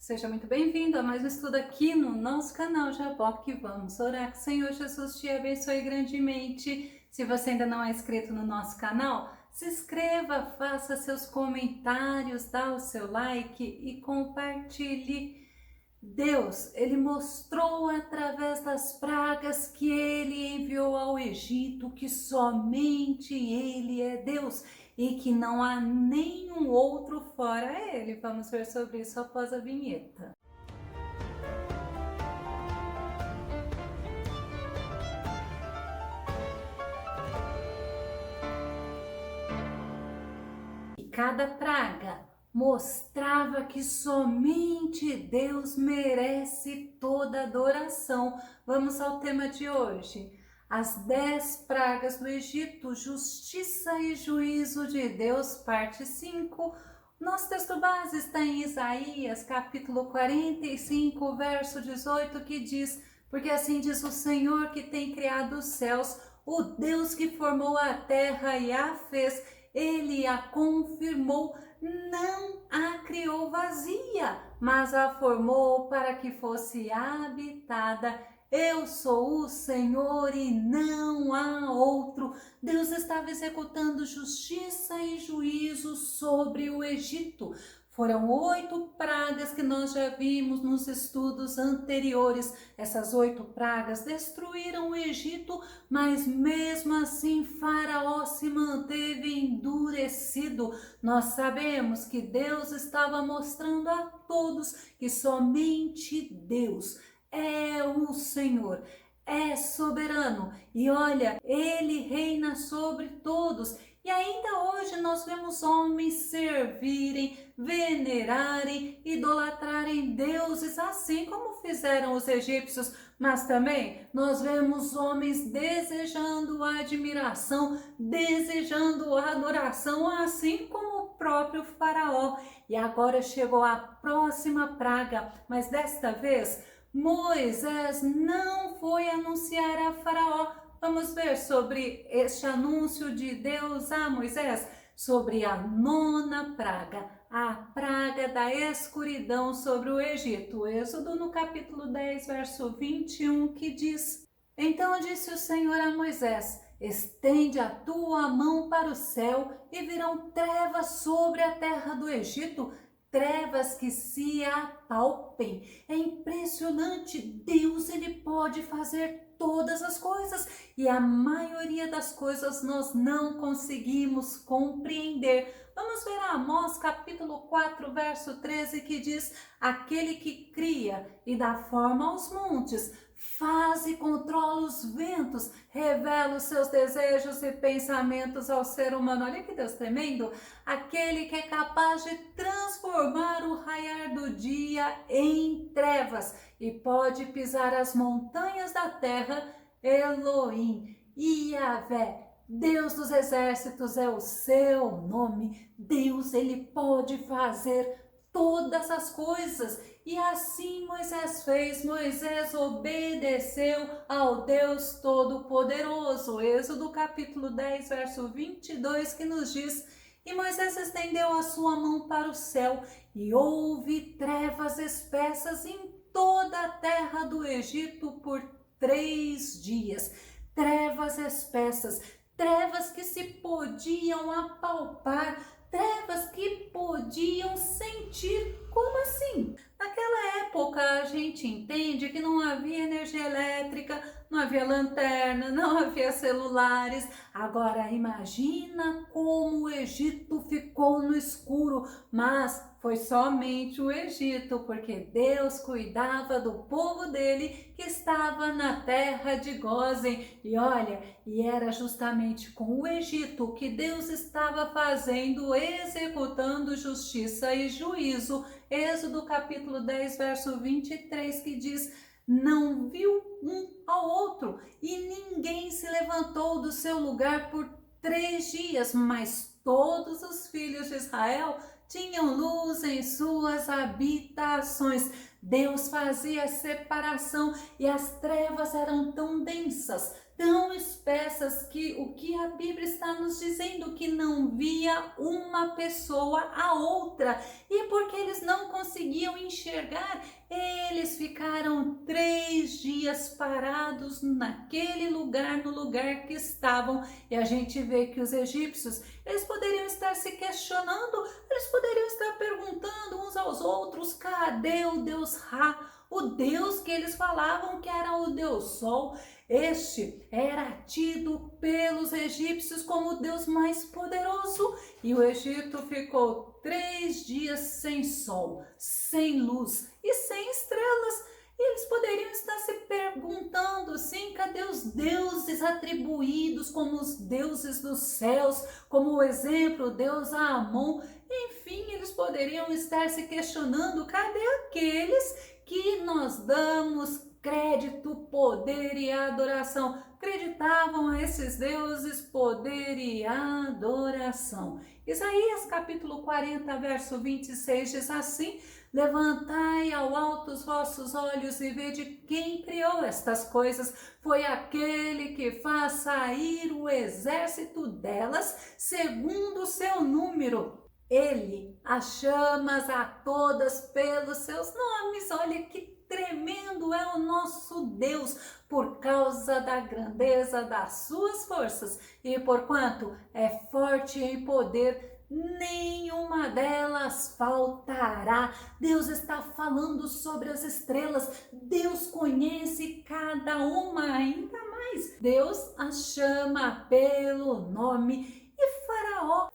Seja muito bem-vindo a mais um estudo aqui no nosso canal Jaboque. Vamos orar que o Senhor Jesus te abençoe grandemente. Se você ainda não é inscrito no nosso canal, se inscreva, faça seus comentários, dá o seu like e compartilhe. Deus, ele mostrou através das pragas que ele enviou ao Egito que somente ele é Deus e que não há nenhum outro fora ele. Vamos ver sobre isso após a vinheta. E cada praga mostrava que somente Deus merece toda adoração. Vamos ao tema de hoje. As 10 pragas do Egito, justiça e juízo de Deus, parte 5. Nosso texto base está em Isaías, capítulo 45, verso 18, que diz: porque assim diz o Senhor que tem criado os céus, o Deus que formou a terra e a fez, ele a confirmou, não a criou vazia, mas a formou para que fosse habitada. Eu sou o Senhor e não há outro. Deus estava executando justiça e juízo sobre o Egito. Foram 8 pragas que nós já vimos nos estudos anteriores. Essas 8 pragas destruíram o Egito, mas mesmo assim Faraó se manteve endurecido. Nós sabemos que Deus estava mostrando a todos que somente Deus é o Senhor, é soberano e olha, ele reina sobre todos. E ainda hoje nós vemos homens servirem, venerarem, idolatrarem deuses, assim como fizeram os egípcios, mas também nós vemos homens desejando admiração, desejando adoração, assim como o próprio Faraó. E agora chegou a próxima praga, mas desta vez Moisés não foi anunciar a Faraó. Vamos ver sobre este anúncio de Deus a Moisés, sobre a 9ª praga, a praga da escuridão sobre o Egito. Êxodo no capítulo 10, verso 21, que diz: então disse o Senhor a Moisés: estende a tua mão para o céu e virão trevas sobre a terra do Egito, trevas que se apalpem. É impressionante, Deus ele pode fazer todas as coisas e a maioria das coisas nós não conseguimos compreender. Vamos ver Amós capítulo 4, verso 13, que diz: aquele que cria e dá forma aos montes, faz e controla os ventos, revela os seus desejos e pensamentos ao ser humano. Olha que Deus tremendo! Aquele que é capaz de transformar o raiar do dia em trevas e pode pisar as montanhas da terra. Elohim, Yahvé, Deus dos exércitos é o seu nome. Deus, ele pode fazer todas as coisas. E assim Moisés fez. Moisés obedeceu ao Deus Todo-Poderoso. Êxodo capítulo 10, verso 22, que nos diz: e Moisés estendeu a sua mão para o céu, e houve trevas espessas em toda a terra do Egito por 3 dias. Trevas espessas, trevas que se podiam apalpar, trevas que podiam sentir. Como assim? Naquela época a gente entende que não havia energia elétrica, não havia lanterna, não havia celulares. Agora imagina como o Egito ficou no escuro, mas foi somente o Egito, porque Deus cuidava do povo dele que estava na terra de Gósen. E olha, e era justamente com o Egito que Deus estava fazendo, executando justiça e juízo. Êxodo capítulo 10, verso 23, que diz: não viu um ao outro, e ninguém se levantou do seu lugar por 3 dias, mas todos os filhos de Israel tinham luz em suas habitações. Deus fazia separação e as trevas eram tão densas, tão espessas, que o que a Bíblia está nos dizendo, que não via uma pessoa a outra. E porque eles não conseguiam enxergar, eles ficaram 3 dias parados naquele lugar, no lugar que estavam. E a gente vê que os egípcios, eles poderiam estar se questionando, eles poderiam estar perguntando uns aos outros: cadê o Deus Ra? O Deus que eles falavam que era o Deus Sol. Este era tido pelos egípcios como o Deus mais poderoso. E o Egito ficou 3 dias sem sol, sem luz e sem estrelas. E eles poderiam estar se perguntando, sim, cadê os deuses atribuídos como os deuses dos céus, como o exemplo, o deus Amon? Enfim, eles poderiam estar se questionando, cadê aqueles que nós damos crédito, poder e adoração? Acreditavam a esses deuses poder e adoração. Isaías capítulo 40, verso 26 diz assim: levantai ao alto os vossos olhos e vede quem criou estas coisas. Foi aquele que faz sair o exército delas segundo o seu número. Ele as chamas a todas pelos seus nomes. Olha que tremendo é o nosso Deus, por causa da grandeza das suas forças, e porquanto é forte em poder, nenhuma delas faltará. Deus está falando sobre as estrelas. Deus conhece cada uma, ainda mais. Deus as chama pelo nome. E Faraó,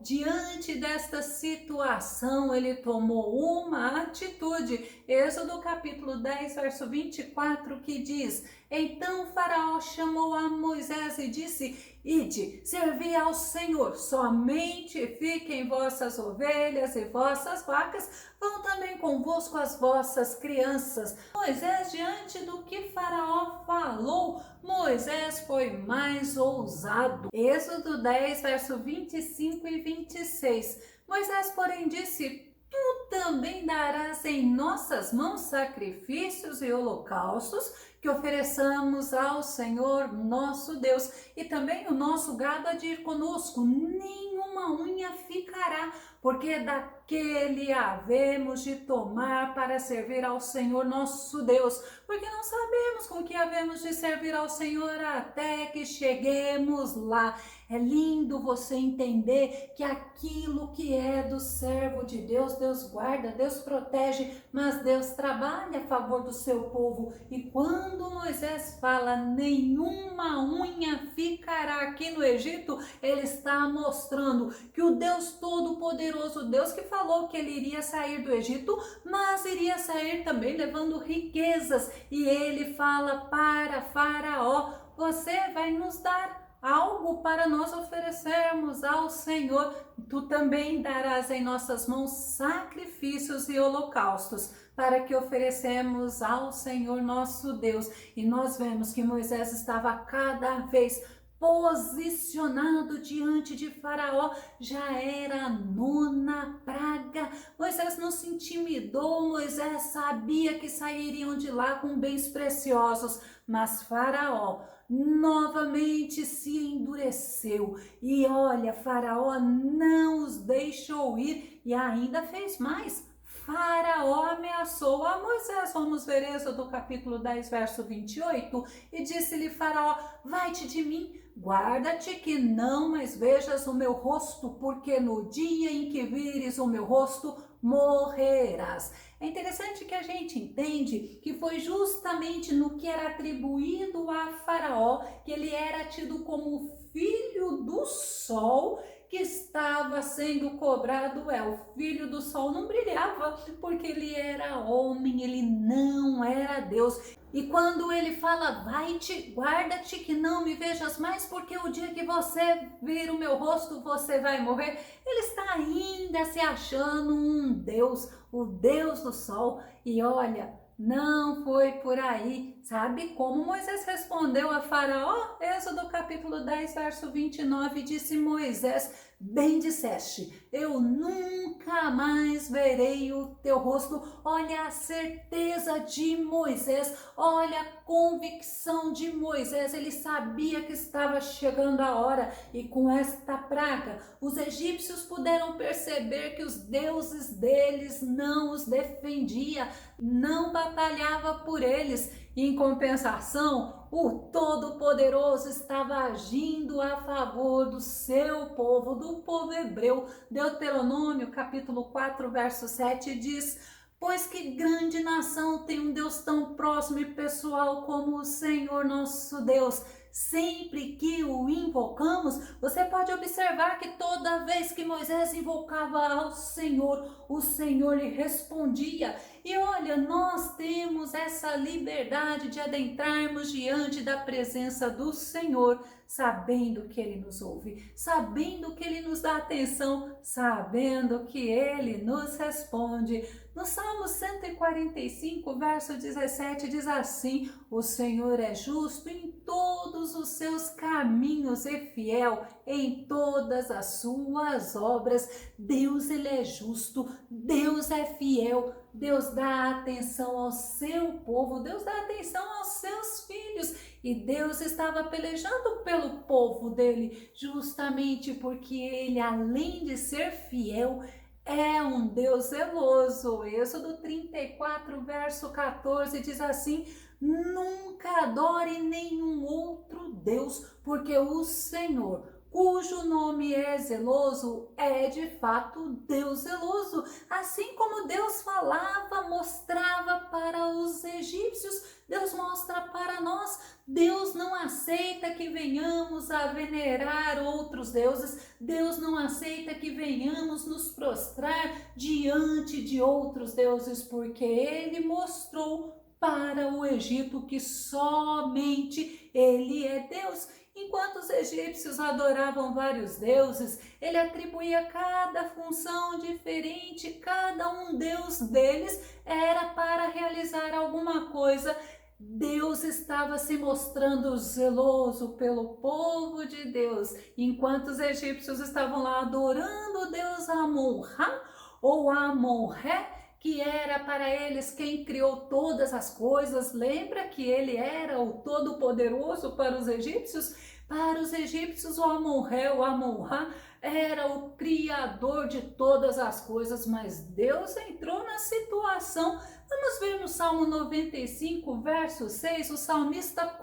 diante desta situação, ele tomou uma atitude. Êxodo capítulo 10, verso 24, que diz: então Faraó chamou a Moisés e disse: ide, servi ao Senhor, somente fiquem vossas ovelhas e vossas vacas, vão também convosco as vossas crianças. Moisés, diante do que Faraó falou, Moisés foi mais ousado. Êxodo 10, verso 25 e 26. Moisés, porém, disse: tu também darás em nossas mãos sacrifícios e holocaustos que ofereçamos ao Senhor nosso Deus, e também o nosso gado há de ir conosco, nenhuma unha ficará, porque daquele havemos de tomar para servir ao Senhor nosso Deus, porque não sabemos com que havemos de servir ao Senhor até que cheguemos lá. É lindo você entender que aquilo que é do servo de Deus, Deus guarda, Deus protege, mas Deus trabalha a favor do seu povo. E quando Moisés fala nenhuma unha ficará aqui no Egito, ele está mostrando que o Deus Todo-Poderoso, Deus que falou que ele iria sair do Egito, mas iria sair também levando riquezas. E ele fala para Faraó: você vai nos dar algo para nós oferecermos ao Senhor. Tu também darás em nossas mãos sacrifícios e holocaustos para que oferecemos ao Senhor nosso Deus. E nós vemos que Moisés estava cada vez posicionado diante de Faraó. Já era a 9ª praga. Moisés não se intimidou, Moisés sabia que sairiam de lá com bens preciosos, mas Faraó novamente se endureceu. E olha, Faraó não os deixou ir e ainda fez mais. Faraó ameaçou a Moisés. Vamos ver Êxodo capítulo 10, verso 28. E disse-lhe Faraó: vai-te de mim, guarda-te que não mais vejas o meu rosto, porque no dia em que vires o meu rosto, morrerás. É interessante que a gente entende que foi justamente no que era atribuído a Faraó, que ele era tido como filho do sol, que estava sendo cobrado. O filho do sol não brilhava porque ele era homem, ele não era Deus. E quando ele fala: vai-te, guarda-te que não me vejas mais, porque o dia que você vir o meu rosto, você vai morrer, ele está ainda se achando um Deus, o Deus do sol. E olha, não foi por aí. Sabe como Moisés respondeu a Faraó? Êxodo capítulo 10, verso 29, disse Moisés: bem disseste, eu nunca mais verei o teu rosto. Olha a certeza de Moisés, olha a convicção de Moisés. Ele sabia que estava chegando a hora, e com esta praga, os egípcios puderam perceber que os deuses deles não os defendia, não batalhava por eles. Em compensação, o Todo-Poderoso estava agindo a favor do seu povo, do povo hebreu. Deuteronômio, capítulo 4, verso 7 diz: pois que grande nação tem um Deus tão próximo e pessoal como o Senhor nosso Deus. Sempre que o invocamos, você pode observar que toda vez que Moisés invocava ao Senhor, o Senhor lhe respondia. E olha, nós temos essa liberdade de adentrarmos diante da presença do Senhor, sabendo que Ele nos ouve, sabendo que Ele nos dá atenção, sabendo que Ele nos responde. No Salmo 145, verso 17, diz assim: o Senhor é justo em todos os seus caminhos e fiel em todas as suas obras. Deus, Ele é justo, Deus é fiel, Deus dá atenção ao seu povo, Deus dá atenção aos seus filhos. E Deus estava pelejando pelo povo dele, justamente porque Ele, além de ser fiel, é um Deus zeloso. Êxodo 34, verso 14 diz assim: nunca adore nenhum outro Deus, porque o Senhor, cujo nome é zeloso, é de fato Deus zeloso. Assim como Deus falava, mostrava para os egípcios, Deus mostra para nós. Deus não aceita que venhamos a venerar outros deuses. Deus não aceita que venhamos nos prostrar diante de outros deuses, porque Ele mostrou para o Egito que somente Ele é Deus. Enquanto os egípcios adoravam vários deuses, Ele atribuía cada função diferente, cada um deus deles era para realizar alguma coisa. Deus estava se mostrando zeloso pelo povo de Deus, enquanto os egípcios estavam lá adorando o deus Amon-Ra ou Amon-Ré, que era para eles quem criou todas as coisas. Lembra que ele era o Todo-Poderoso para os egípcios? Para os egípcios, o Amon-Ré, o Amon-Ra, era o criador de todas as coisas, mas Deus entrou na situação. Vamos ver no Salmo 95, verso 6, o salmista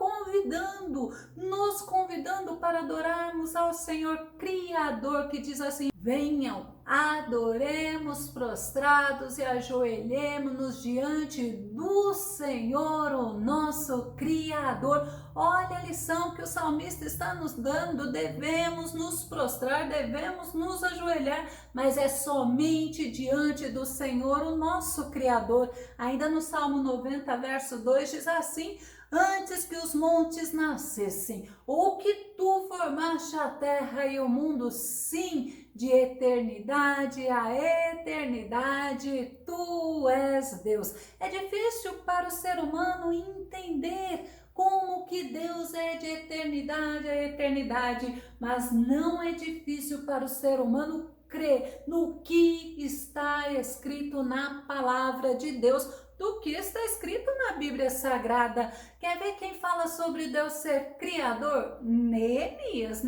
nos convidando para adorarmos ao Senhor Criador, que diz assim: venham, adoremos prostrados e ajoelhemos-nos diante do Senhor, o nosso Criador. Olha a lição que o salmista está nos dando: devemos nos prostrar, devemos nos ajoelhar, mas é somente diante do Senhor, o nosso Criador. Ainda no Salmo 90, verso 2, diz assim: antes que os montes nascessem, ou que tu formaste a terra e o mundo, sim, de eternidade a eternidade, tu és Deus. É difícil para o ser humano entender como que Deus é de eternidade a eternidade, mas não é difícil para o ser humano crer no que está escrito na palavra de Deus, do que está escrito na Bíblia Sagrada. Quer ver quem fala sobre Deus ser criador? Neemias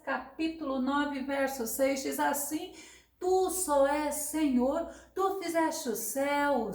capítulo 9, verso 6 diz assim: tu só és Senhor, tu fizeste o céu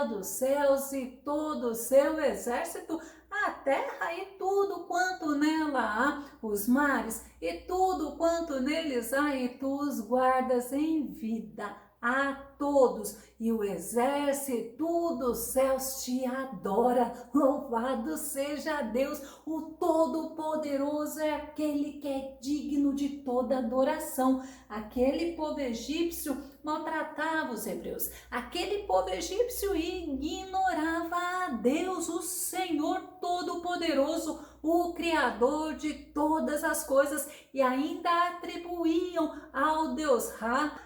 dos céus e todo o seu exército, a terra e tudo quanto nela há, os mares e tudo quanto neles há, e tu os guardas em vida a todos, e o exército dos céus te adora. Louvado seja Deus, o Todo-Poderoso é aquele que é digno de toda adoração. Aquele povo egípcio maltratava os hebreus, aquele povo egípcio ignorava a Deus, o Senhor Todo-Poderoso, o Criador de todas as coisas, e ainda atribuíam ao Deus Ra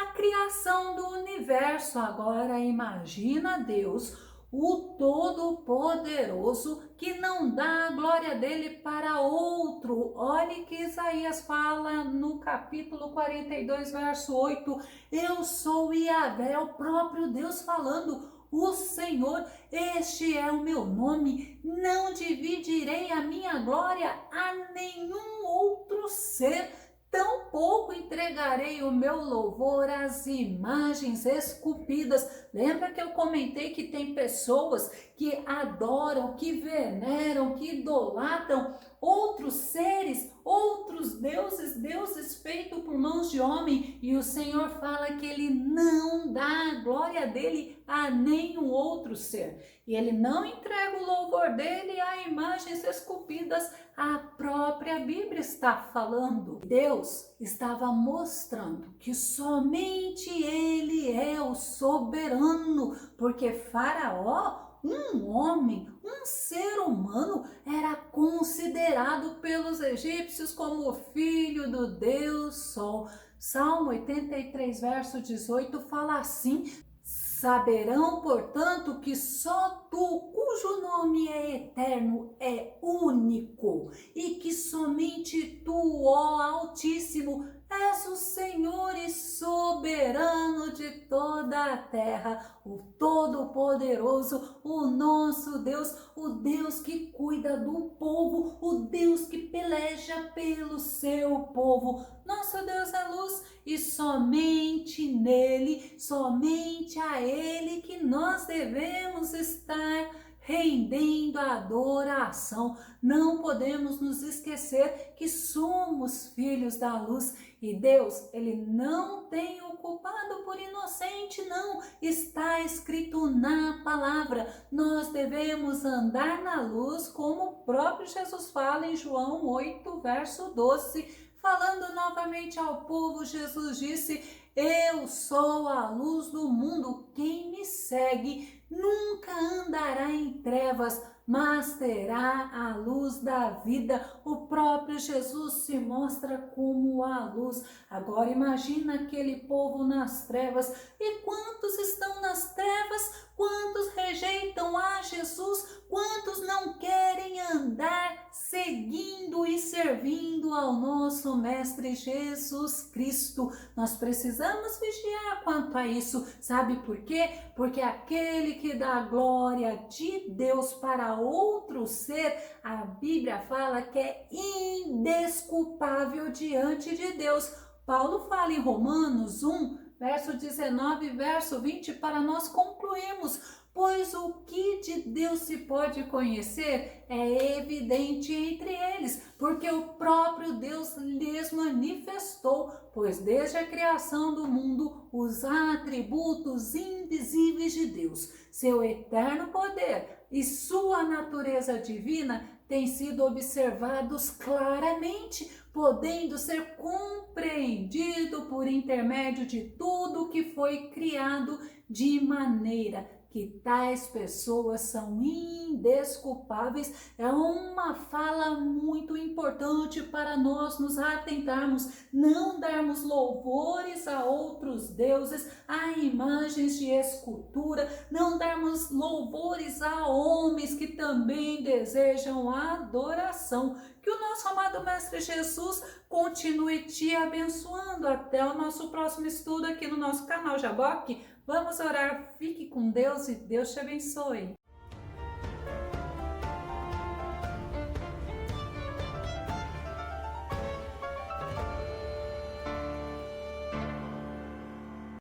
a criação do universo. Agora imagina Deus, o Todo-Poderoso, que não dá a glória dele para outro. Olhe que Isaías fala no capítulo 42, verso 8, eu sou Yahvé, é o próprio Deus falando, o Senhor, este é o meu nome, não dividirei a minha glória a nenhum outro ser, tampouco entregarei o meu louvor às imagens esculpidas. Lembra que eu comentei que tem pessoas que adoram, que veneram, que idolatram outros seres, outros deuses, deuses feitos por mãos de homem, e o Senhor fala que ele não dá a glória dele a nenhum outro ser. E ele não entrega o louvor dele a imagens esculpidas. A própria Bíblia está falando. Deus estava mostrando que somente ele é o soberano, porque Faraó, um homem, um ser humano, era considerado pelos egípcios como o filho do Deus Sol. Salmo 83, verso 18 fala assim: saberão, portanto, que só tu, cujo nome é eterno, é único, e que somente tu, ó Altíssimo, és o Senhor e soberano de toda a terra, o Todo-Poderoso, o nosso Deus, o Deus que cuida do povo, o Deus que peleja pelo seu povo. Nosso Deus é luz e somente nele, somente a ele que nós devemos estar rendendo a adoração. Não podemos nos esquecer que somos filhos da luz e Deus, ele não tem o culpado por inocente, não. Está escrito na palavra. Nós devemos andar na luz, como o próprio Jesus fala em João 8, verso 12. Falando novamente ao povo, Jesus disse: eu sou a luz do mundo, quem me segue nunca andará em trevas, mas terá a luz da vida. O próprio Jesus se mostra como a luz. Agora imagina aquele povo nas trevas. E quantos estão nas trevas? Quantos rejeitam a Jesus? Quantos não querem andar seguindo e servindo ao nosso Mestre Jesus Cristo? Nós precisamos vigiar quanto a isso. Sabe por quê? Porque aquele que dá glória de Deus para outro ser, a Bíblia fala que é indesculpável diante de Deus. Paulo fala em Romanos 1, verso 19 e verso 20, para nós concluirmos: pois o que de Deus se pode conhecer é evidente entre eles, porque o próprio Deus lhes manifestou, pois desde a criação do mundo os atributos invisíveis de Deus, seu eterno poder e sua natureza divina têm sido observados claramente, podendo ser compreendido por intermédio de tudo que foi criado, de maneira que tais pessoas são indesculpáveis. É uma fala muito importante para nós nos atentarmos, não darmos louvores a outros deuses, a imagens de escultura, não darmos louvores a homens que também desejam adoração. Que o nosso amado Mestre Jesus continue te abençoando. Até o nosso próximo estudo aqui no nosso canal Jaboque. Vamos orar, fique com Deus e Deus te abençoe.